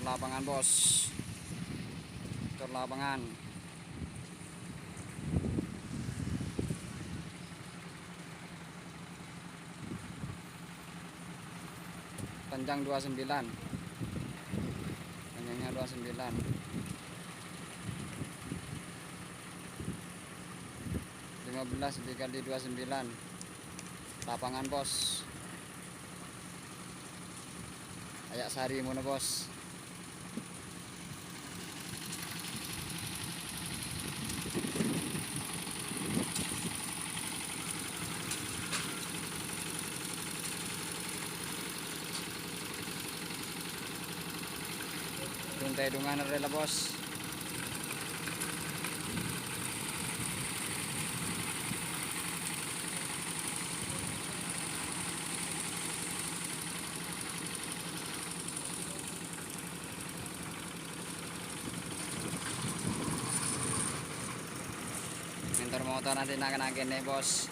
Tur lapangan bos, tur lapangan. Panjang 29, panjangnya 29, 15 dikali 29, lapangan bos. Kayak sari mono bos. Tuntai dungan rela bos. Motor nanti nak kena gini bos.